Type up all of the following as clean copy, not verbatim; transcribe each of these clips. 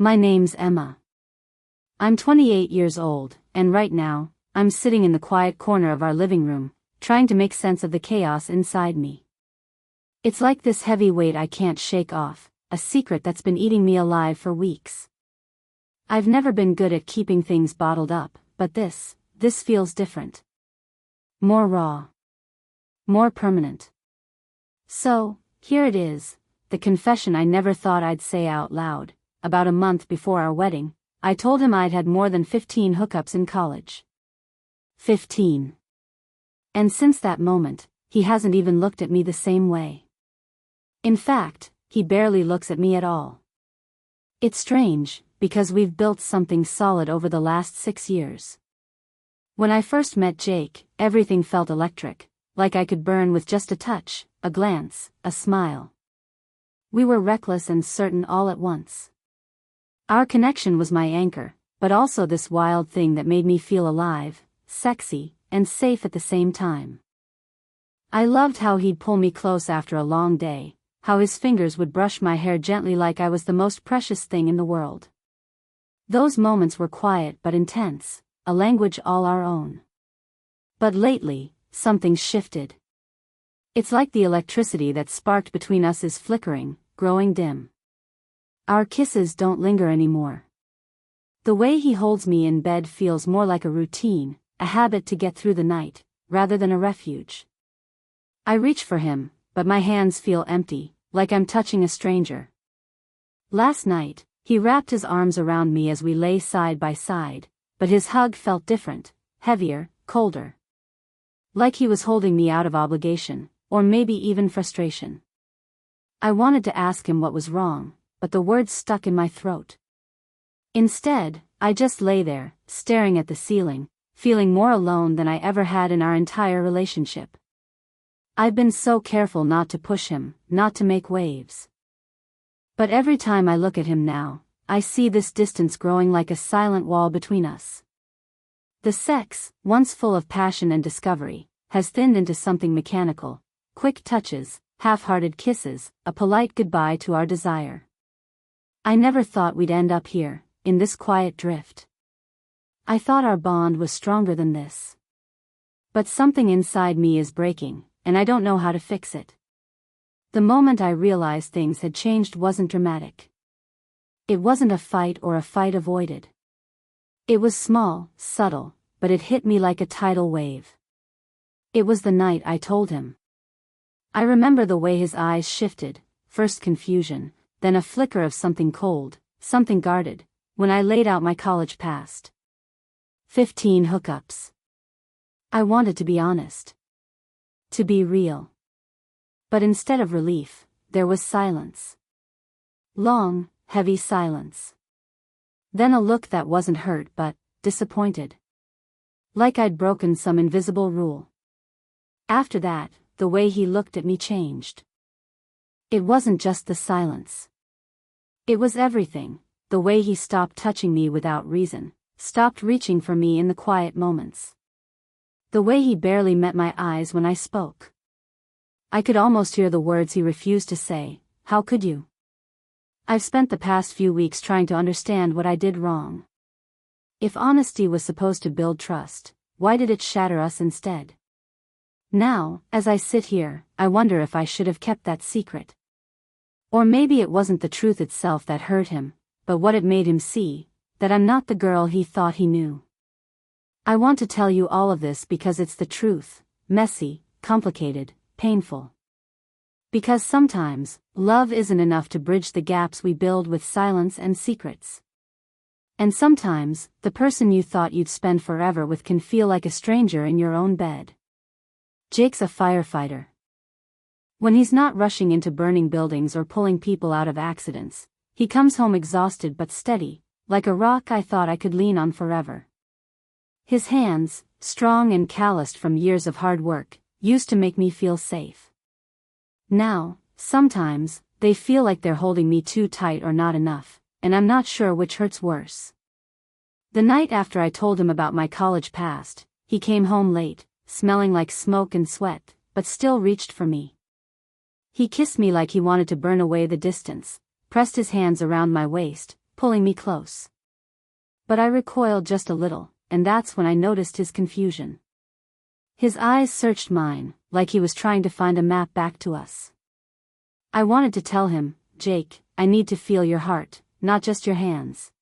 My name's Emma. I'm 28 years old, and right now, I'm sitting in the quiet corner of our living room, trying to make sense of the chaos inside me. It's like this heavy weight I can't shake off, a secret that's been eating me alive for weeks. I've never been good at keeping things bottled up, but this feels different. More raw. More permanent. So, here it is, the confession I never thought I'd say out loud. About a month before our wedding, I told him I'd had more than 15 hookups in college. 15. And since that moment, he hasn't even looked at me the same way. In fact, he barely looks at me at all. It's strange, because we've built something solid over the last 6 years. When I first met Jake, everything felt electric, like I could burn with just a touch, a glance, a smile. We were reckless and certain all at once. Our connection was my anchor, but also this wild thing that made me feel alive, sexy, and safe at the same time. I loved how he'd pull me close after a long day, how his fingers would brush my hair gently like I was the most precious thing in the world. Those moments were quiet but intense, a language all our own. But lately, something shifted. It's like the electricity that sparked between us is flickering, growing dim. Our kisses don't linger anymore. The way he holds me in bed feels more like a routine, a habit to get through the night, rather than a refuge. I reach for him, but my hands feel empty, like I'm touching a stranger. Last night, he wrapped his arms around me as we lay side by side, but his hug felt different, heavier, colder. Like he was holding me out of obligation, or maybe even frustration. I wanted to ask him what was wrong, but the words stuck in my throat. Instead, I just lay there, staring at the ceiling, feeling more alone than I ever had in our entire relationship. I've been so careful not to push him, not to make waves. But every time I look at him now, I see this distance growing like a silent wall between us. The sex, once full of passion and discovery, has thinned into something mechanical, quick touches, half-hearted kisses, a polite goodbye to our desire. I never thought we'd end up here, in this quiet drift. I thought our bond was stronger than this. But something inside me is breaking, and I don't know how to fix it. The moment I realized things had changed wasn't dramatic. It wasn't a fight or a fight avoided. It was small, subtle, but it hit me like a tidal wave. It was the night I told him. I remember the way his eyes shifted, first confusion, then a flicker of something cold, something guarded, when I laid out my college past. 15 hookups. I wanted to be honest. To be real. But instead of relief, there was silence. Long, heavy silence. Then a look that wasn't hurt but disappointed. Like I'd broken some invisible rule. After that, the way he looked at me changed. It wasn't just the silence. It was everything, the way he stopped touching me without reason, stopped reaching for me in the quiet moments. The way he barely met my eyes when I spoke. I could almost hear the words he refused to say. How could you? I've spent the past few weeks trying to understand what I did wrong. If honesty was supposed to build trust, why did it shatter us instead? Now, as I sit here, I wonder if I should have kept that secret. Or maybe it wasn't the truth itself that hurt him, but what it made him see, that I'm not the girl he thought he knew. I want to tell you all of this because it's the truth, messy, complicated, painful. Because sometimes, love isn't enough to bridge the gaps we build with silence and secrets. And sometimes, the person you thought you'd spend forever with can feel like a stranger in your own bed. Jake's a firefighter. When he's not rushing into burning buildings or pulling people out of accidents, he comes home exhausted but steady, like a rock I thought I could lean on forever. His hands, strong and calloused from years of hard work, used to make me feel safe. Now, sometimes, they feel like they're holding me too tight or not enough, and I'm not sure which hurts worse. The night after I told him about my college past, he came home late, smelling like smoke and sweat, but still reached for me. He kissed me like he wanted to burn away the distance, pressed his hands around my waist, pulling me close. But I recoiled just a little, and that's when I noticed his confusion. His eyes searched mine, like he was trying to find a map back to us. I wanted to tell him, "Jake, I need to feel your heart, not just your hands."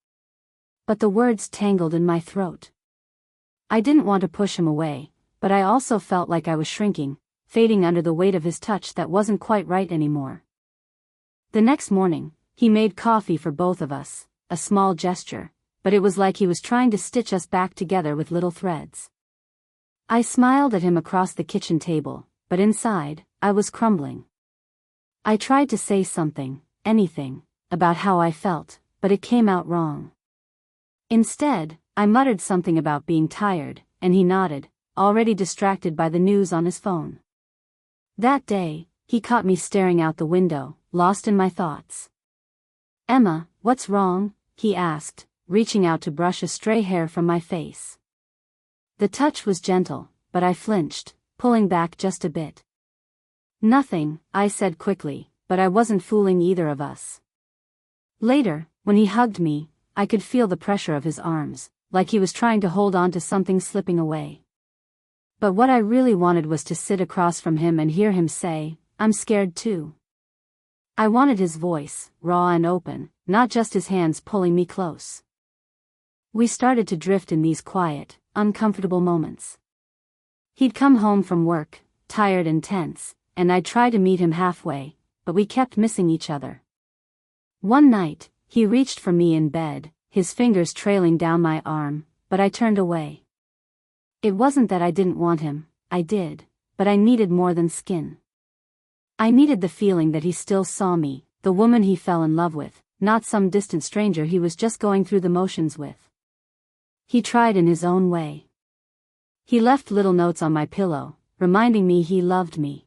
But the words tangled in my throat. I didn't want to push him away, but I also felt like I was shrinking, fading under the weight of his touch that wasn't quite right anymore. The next morning, he made coffee for both of us, a small gesture, but it was like he was trying to stitch us back together with little threads. I smiled at him across the kitchen table, but inside, I was crumbling. I tried to say something, anything, about how I felt, but it came out wrong. Instead, I muttered something about being tired, and he nodded, already distracted by the news on his phone. That day, he caught me staring out the window, lost in my thoughts. "Emma, what's wrong?" he asked, reaching out to brush a stray hair from my face. The touch was gentle, but I flinched, pulling back just a bit. "Nothing," I said quickly, but I wasn't fooling either of us. Later, when he hugged me, I could feel the pressure of his arms, like he was trying to hold on to something slipping away. But what I really wanted was to sit across from him and hear him say, "I'm scared too." I wanted his voice, raw and open, not just his hands pulling me close. We started to drift in these quiet, uncomfortable moments. He'd come home from work, tired and tense, and I'd try to meet him halfway, but we kept missing each other. One night, he reached for me in bed, his fingers trailing down my arm, but I turned away. It wasn't that I didn't want him, I did, but I needed more than skin. I needed the feeling that he still saw me, the woman he fell in love with, not some distant stranger he was just going through the motions with. He tried in his own way. He left little notes on my pillow, reminding me he loved me.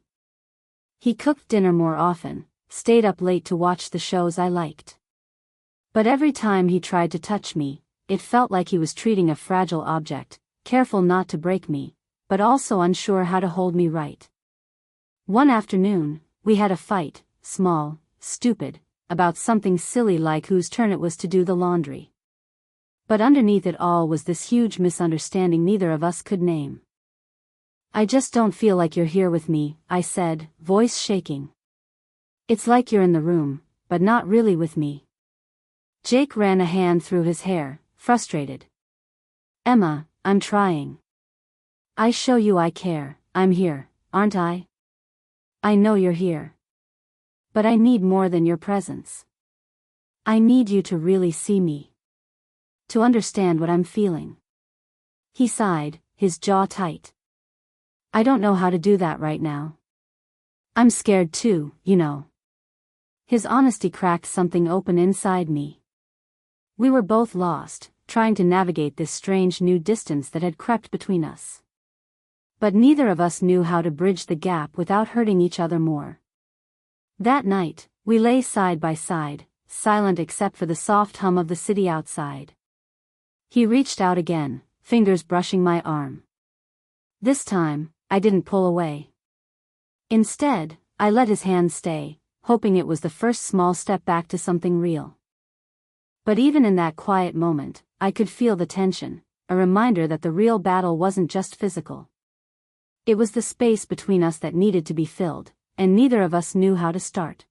He cooked dinner more often, stayed up late to watch the shows I liked. But every time he tried to touch me, it felt like he was treating a fragile object, careful not to break me, but also unsure how to hold me right. One afternoon, we had a fight, small, stupid, about something silly like whose turn it was to do the laundry. But underneath it all was this huge misunderstanding neither of us could name. "I just don't feel like you're here with me," I said, voice shaking. "It's like you're in the room, but not really with me." Jake ran a hand through his hair, frustrated. "Emma, I'm trying. I show you I care, I'm here, aren't I? I know you're here. But I need more than your presence. I need you to really see me. To understand what I'm feeling." He sighed, his jaw tight. "I don't know how to do that right now. I'm scared too, you know." His honesty cracked something open inside me. We were both lost, trying to navigate this strange new distance that had crept between us. But neither of us knew how to bridge the gap without hurting each other more. That night, we lay side by side, silent except for the soft hum of the city outside. He reached out again, fingers brushing my arm. This time, I didn't pull away. Instead, I let his hand stay, hoping it was the first small step back to something real. But even in that quiet moment, I could feel the tension, a reminder that the real battle wasn't just physical. It was the space between us that needed to be filled, and neither of us knew how to start.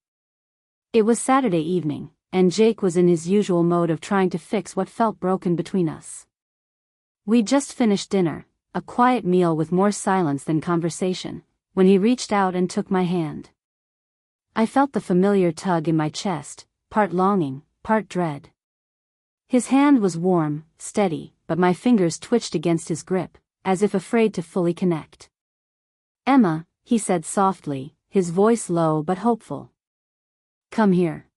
It was Saturday evening, and Jake was in his usual mode of trying to fix what felt broken between us. We'd just finished dinner, a quiet meal with more silence than conversation, when he reached out and took my hand. I felt the familiar tug in my chest, part longing, part dread. His hand was warm, steady, but my fingers twitched against his grip, as if afraid to fully connect. "Emma," he said softly, his voice low but hopeful. "Come here."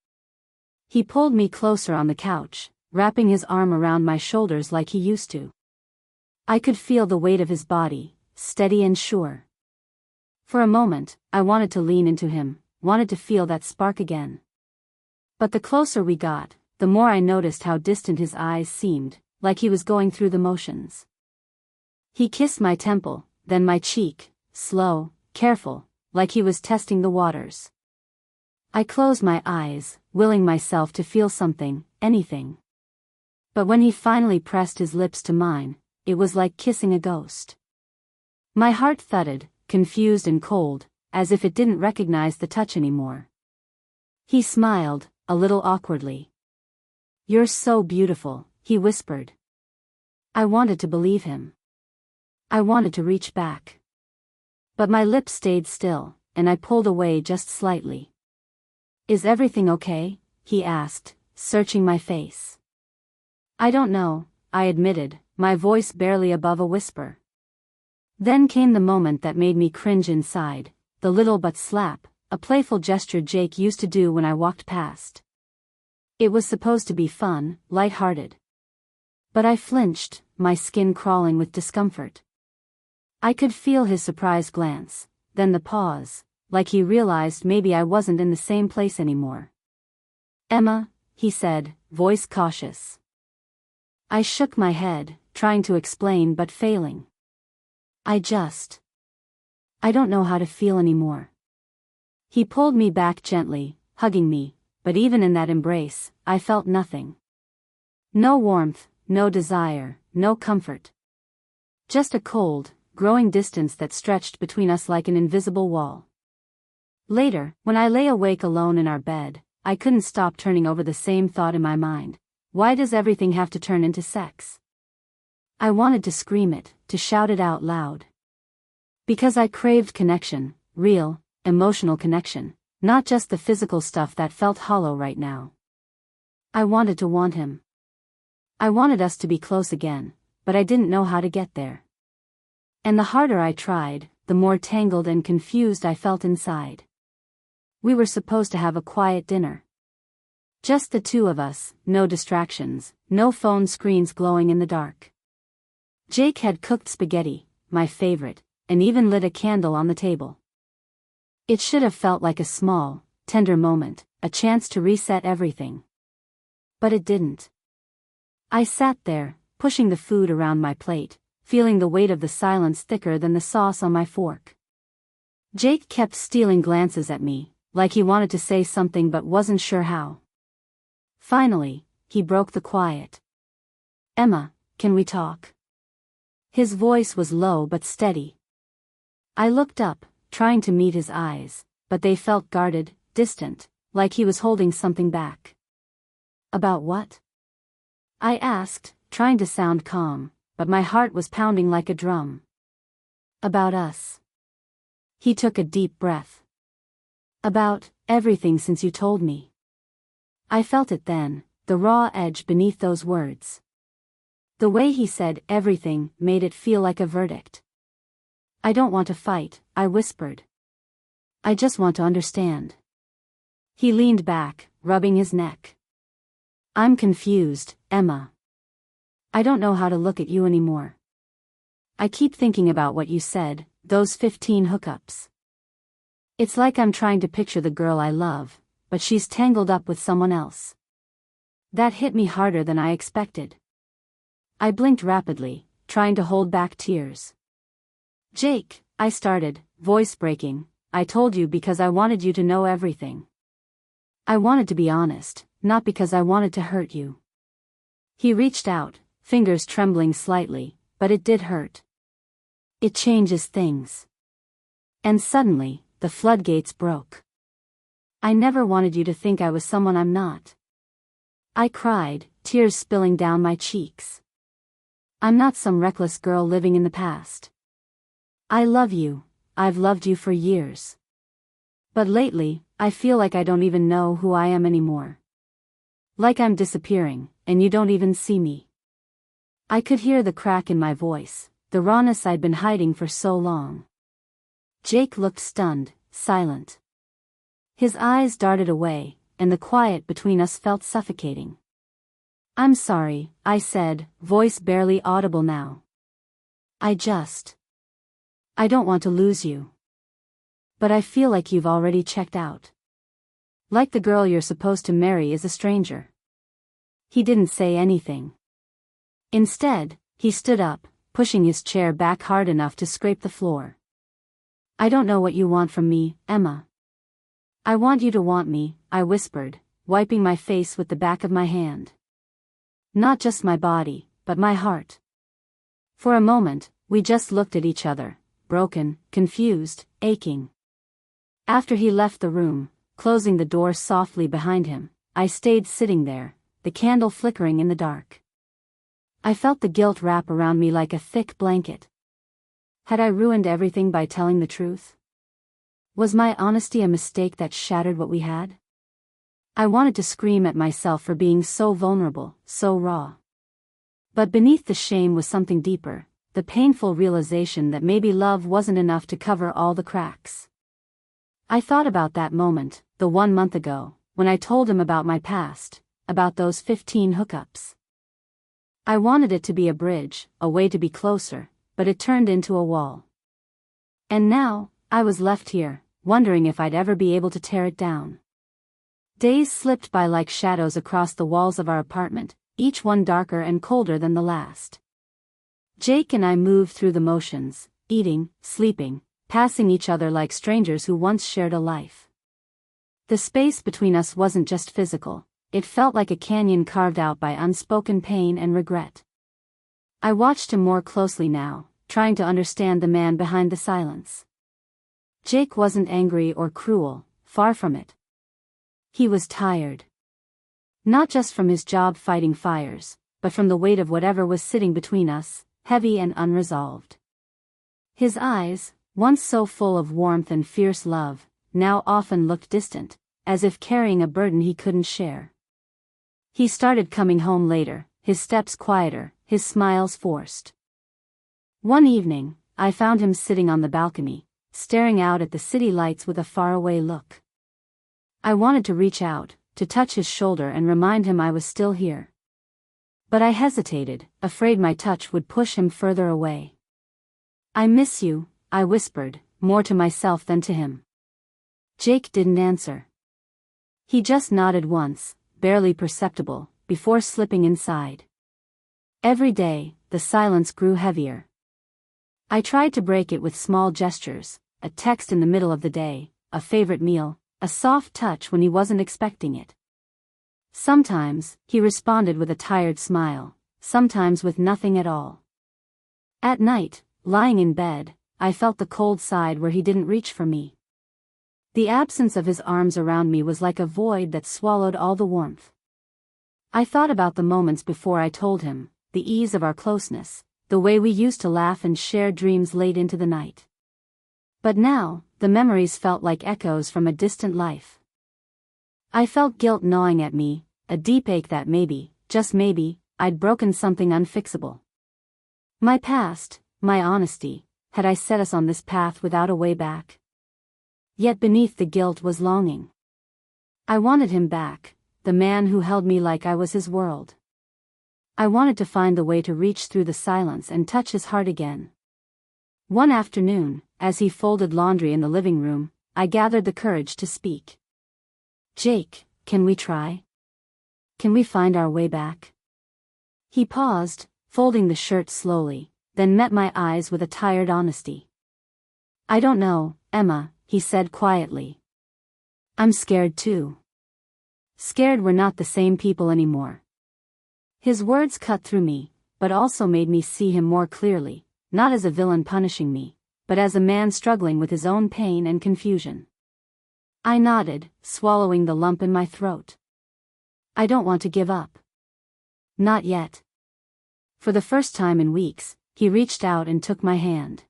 He pulled me closer on the couch, wrapping his arm around my shoulders like he used to. I could feel the weight of his body, steady and sure. For a moment, I wanted to lean into him, wanted to feel that spark again. But the closer we got, the more I noticed how distant his eyes seemed, like he was going through the motions. He kissed my temple, then my cheek, slow, careful, like he was testing the waters. I closed my eyes, willing myself to feel something, anything. But when he finally pressed his lips to mine, it was like kissing a ghost. My heart thudded, confused and cold, as if it didn't recognize the touch anymore. He smiled, a little awkwardly. "You're so beautiful," he whispered. I wanted to believe him. I wanted to reach back. But my lips stayed still, and I pulled away just slightly. "Is everything okay?" he asked, searching my face. "I don't know," I admitted, my voice barely above a whisper. Then came the moment that made me cringe inside, the little but slap, a playful gesture Jake used to do when I walked past. It was supposed to be fun, light-hearted. But I flinched, my skin crawling with discomfort. I could feel his surprised glance, then the pause, like he realized maybe I wasn't in the same place anymore. "Emma," he said, voice cautious. I shook my head, trying to explain but failing. I don't know how to feel anymore." He pulled me back gently, hugging me, but even in that embrace, I felt nothing. No warmth, no desire, no comfort. Just a cold, growing distance that stretched between us like an invisible wall. Later, when I lay awake alone in our bed, I couldn't stop turning over the same thought in my mind. Why does everything have to turn into sex? I wanted to scream it, to shout it out loud. Because I craved connection, real, emotional connection, not just the physical stuff that felt hollow right now. I wanted to want him. I wanted us to be close again, but I didn't know how to get there. And the harder I tried, the more tangled and confused I felt inside. We were supposed to have a quiet dinner. Just the two of us, no distractions, no phone screens glowing in the dark. Jake had cooked spaghetti, my favorite, and even lit a candle on the table. It should have felt like a small, tender moment, a chance to reset everything. But it didn't. I sat there, pushing the food around my plate, feeling the weight of the silence thicker than the sauce on my fork. Jake kept stealing glances at me, like he wanted to say something but wasn't sure how. Finally, he broke the quiet. "Emma, can we talk?" His voice was low but steady. I looked up, trying to meet his eyes, but they felt guarded, distant, like he was holding something back. "About what?" I asked, trying to sound calm, but my heart was pounding like a drum. "About us." He took a deep breath. "About everything since you told me." I felt it then, the raw edge beneath those words. The way he said everything made it feel like a verdict. "I don't want to fight," I whispered. "I just want to understand." He leaned back, rubbing his neck. "I'm confused, Emma. I don't know how to look at you anymore. I keep thinking about what you said, those 15 hookups. It's like I'm trying to picture the girl I love, but she's tangled up with someone else." That hit me harder than I expected. I blinked rapidly, trying to hold back tears. "Jake," I started, voice breaking, "I told you because I wanted you to know everything. I wanted to be honest, not because I wanted to hurt you." He reached out, fingers trembling slightly, but it did hurt. "It changes things." And suddenly, the floodgates broke. "I never wanted you to think I was someone I'm not." I cried, tears spilling down my cheeks. "I'm not some reckless girl living in the past. I love you, I've loved you for years. But lately, I feel like I don't even know who I am anymore. Like I'm disappearing, and you don't even see me." I could hear the crack in my voice, the rawness I'd been hiding for so long. Jake looked stunned, silent. His eyes darted away, and the quiet between us felt suffocating. "I'm sorry," I said, voice barely audible now. I don't want to lose you. But I feel like you've already checked out. Like the girl you're supposed to marry is a stranger." He didn't say anything. Instead, he stood up, pushing his chair back hard enough to scrape the floor. "I don't know what you want from me, Emma." "I want you to want me," I whispered, wiping my face with the back of my hand. Not just my body, but my heart. For a moment, we just looked at each other, broken, confused, aching. After he left the room, closing the door softly behind him, I stayed sitting there, the candle flickering in the dark. I felt the guilt wrap around me like a thick blanket. Had I ruined everything by telling the truth? Was my honesty a mistake that shattered what we had? I wanted to scream at myself for being so vulnerable, so raw. But beneath the shame was something deeper, the painful realization that maybe love wasn't enough to cover all the cracks. I thought about that moment, the 1 month ago, when I told him about my past, about those 15 hookups. I wanted it to be a bridge, a way to be closer, but it turned into a wall. And now, I was left here, wondering if I'd ever be able to tear it down. Days slipped by like shadows across the walls of our apartment, each one darker and colder than the last. Jake and I moved through the motions, eating, sleeping, passing each other like strangers who once shared a life. The space between us wasn't just physical, it felt like a canyon carved out by unspoken pain and regret. I watched him more closely now, trying to understand the man behind the silence. Jake wasn't angry or cruel, far from it. He was tired. Not just from his job fighting fires, but from the weight of whatever was sitting between us, heavy and unresolved. His eyes, once so full of warmth and fierce love, now often looked distant, as if carrying a burden he couldn't share. He started coming home later, his steps quieter, his smiles forced. One evening, I found him sitting on the balcony, staring out at the city lights with a faraway look. I wanted to reach out, to touch his shoulder and remind him I was still here. But I hesitated, afraid my touch would push him further away. "I miss you," I whispered, more to myself than to him. Jake didn't answer. He just nodded once, barely perceptible, before slipping inside. Every day, the silence grew heavier. I tried to break it with small gestures, a text in the middle of the day, a favorite meal, a soft touch when he wasn't expecting it. Sometimes, he responded with a tired smile, sometimes with nothing at all. At night, lying in bed, I felt the cold side where he didn't reach for me. The absence of his arms around me was like a void that swallowed all the warmth. I thought about the moments before I told him, the ease of our closeness, the way we used to laugh and share dreams late into the night. But now, the memories felt like echoes from a distant life. I felt guilt gnawing at me, a deep ache that maybe, just maybe, I'd broken something unfixable. My past, my honesty, had I set us on this path without a way back? Yet beneath the guilt was longing. I wanted him back, the man who held me like I was his world. I wanted to find the way to reach through the silence and touch his heart again. One afternoon, as he folded laundry in the living room, I gathered the courage to speak. "Jake, can we try? Can we find our way back?" He paused, folding the shirt slowly, then met my eyes with a tired honesty. "I don't know, Emma," he said quietly. "I'm scared too. Scared we're not the same people anymore." His words cut through me, but also made me see him more clearly, not as a villain punishing me, but as a man struggling with his own pain and confusion. I nodded, swallowing the lump in my throat. "I don't want to give up. Not yet." For the first time in weeks, he reached out and took my hand.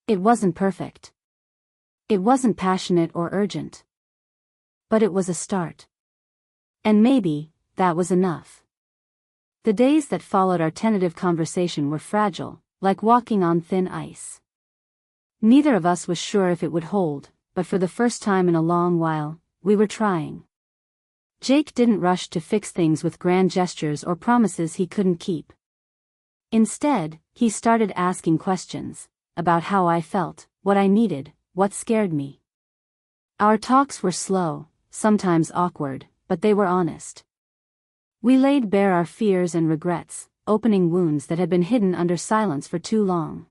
It wasn't perfect. It wasn't passionate or urgent. But it was a start. And maybe, that was enough. The days that followed our tentative conversation were fragile, like walking on thin ice. Neither of us was sure if it would hold, but for the first time in a long while, we were trying. Jake didn't rush to fix things with grand gestures or promises he couldn't keep. Instead, he started asking questions, about how I felt, what I needed, what scared me. Our talks were slow, sometimes awkward, but they were honest. We laid bare our fears and regrets, opening wounds that had been hidden under silence for too long.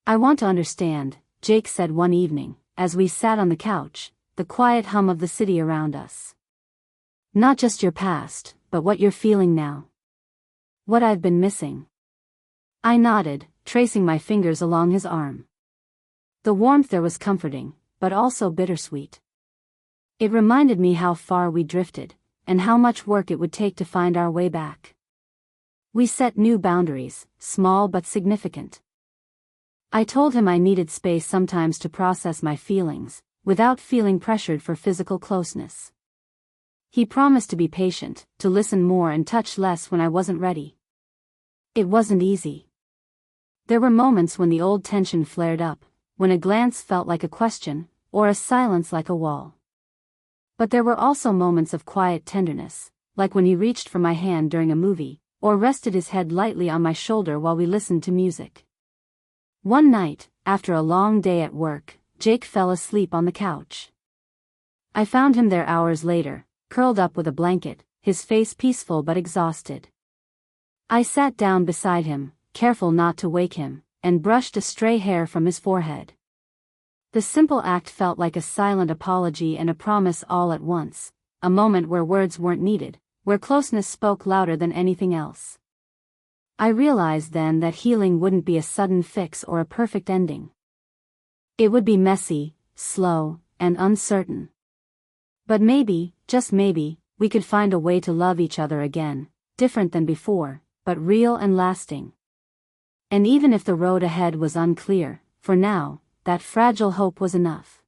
"I want to understand," Jake said one evening, as we sat on the couch, the quiet hum of the city around us. "Not just your past, but what you're feeling now." What I've been missing. I nodded, tracing my fingers along his arm. The warmth there was comforting, but also bittersweet. It reminded me how far we drifted, and how much work it would take to find our way back. We set new boundaries, small but significant. I told him I needed space sometimes to process my feelings, without feeling pressured for physical closeness. He promised to be patient, to listen more and touch less when I wasn't ready. It wasn't easy. There were moments when the old tension flared up, when a glance felt like a question, or a silence like a wall. But there were also moments of quiet tenderness, like when he reached for my hand during a movie, or rested his head lightly on my shoulder while we listened to music. One night, after a long day at work, Jake fell asleep on the couch. I found him there hours later, curled up with a blanket, his face peaceful but exhausted. I sat down beside him, careful not to wake him, and brushed a stray hair from his forehead. The simple act felt like a silent apology and a promise all at once, a moment where words weren't needed, where closeness spoke louder than anything else. I realized then that healing wouldn't be a sudden fix or a perfect ending. It would be messy, slow, and uncertain. But maybe, just maybe, we could find a way to love each other again, different than before, but real and lasting. And even if the road ahead was unclear, for now, that fragile hope was enough.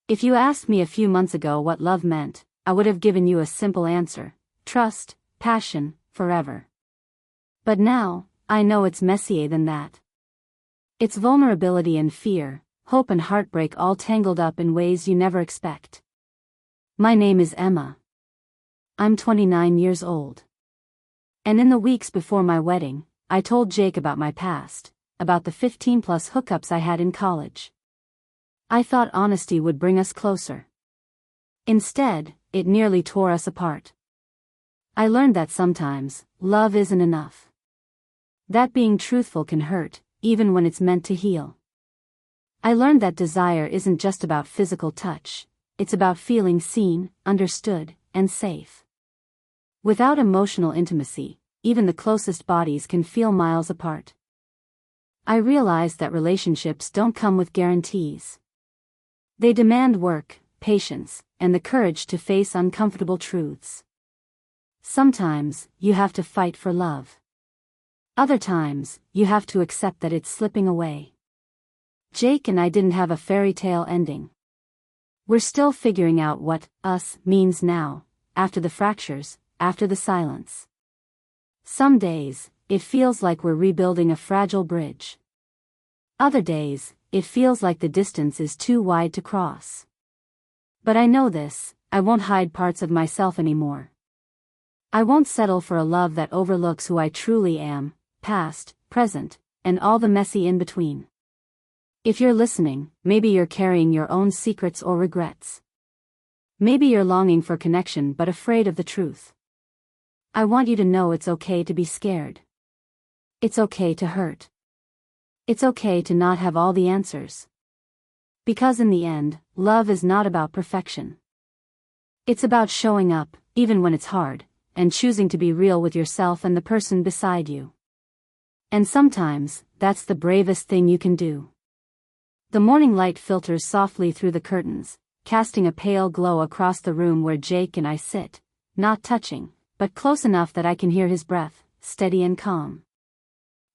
If you asked me a few months ago what love meant, I would have given you a simple answer: trust, passion, forever. But now, I know it's messier than that. It's vulnerability and fear, hope and heartbreak all tangled up in ways you never expect. My name is Emma. I'm 29 years old. And in the weeks before my wedding, I told Jake about my past, about the 15+ hookups I had in college. I thought honesty would bring us closer. Instead, it nearly tore us apart. I learned that sometimes, love isn't enough. That being truthful can hurt, even when it's meant to heal. I learned that desire isn't just about physical touch, it's about feeling seen, understood, and safe. Without emotional intimacy, even the closest bodies can feel miles apart. I realized that relationships don't come with guarantees. They demand work, patience, and the courage to face uncomfortable truths. Sometimes, you have to fight for love. Other times, you have to accept that it's slipping away. Jake and I didn't have a fairy tale ending. We're still figuring out what us means now, after the fractures, after the silence. Some days, it feels like we're rebuilding a fragile bridge. Other days, it feels like the distance is too wide to cross. But I know this: I won't hide parts of myself anymore. I won't settle for a love that overlooks who I truly am, past, present, and all the messy in between. If you're listening, maybe you're carrying your own secrets or regrets. Maybe you're longing for connection but afraid of the truth. I want you to know it's okay to be scared. It's okay to hurt. It's okay to not have all the answers. Because in the end, love is not about perfection. It's about showing up, even when it's hard, and choosing to be real with yourself and the person beside you. And sometimes, that's the bravest thing you can do. The morning light filters softly through the curtains, casting a pale glow across the room where Jake and I sit, not touching, but close enough that I can hear his breath, steady and calm.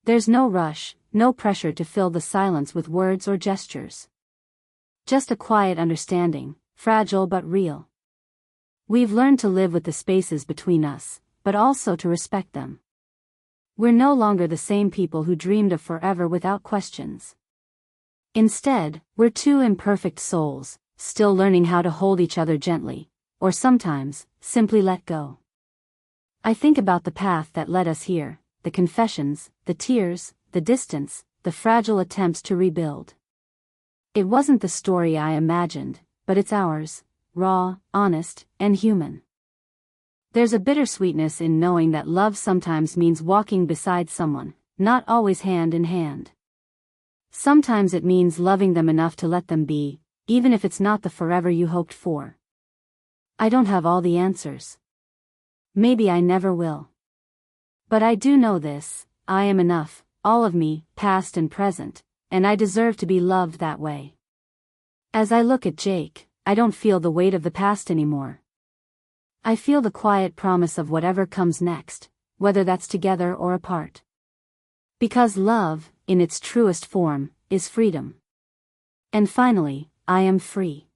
There's no rush, no pressure to fill the silence with words or gestures. Just a quiet understanding, fragile but real. We've learned to live with the spaces between us, but also to respect them. We're no longer the same people who dreamed of forever without questions. Instead, we're two imperfect souls, still learning how to hold each other gently, or sometimes, simply let go. I think about the path that led us here, the confessions, the tears, the distance, the fragile attempts to rebuild. It wasn't the story I imagined, but it's ours, raw, honest, and human. There's a bittersweetness in knowing that love sometimes means walking beside someone, not always hand in hand. Sometimes it means loving them enough to let them be, even if it's not the forever you hoped for. I don't have all the answers. Maybe I never will. But I do know this: I am enough, all of me, past and present, and I deserve to be loved that way. As I look at Jake, I don't feel the weight of the past anymore. I feel the quiet promise of whatever comes next, whether that's together or apart. Because love, in its truest form, is freedom. And finally, I am free.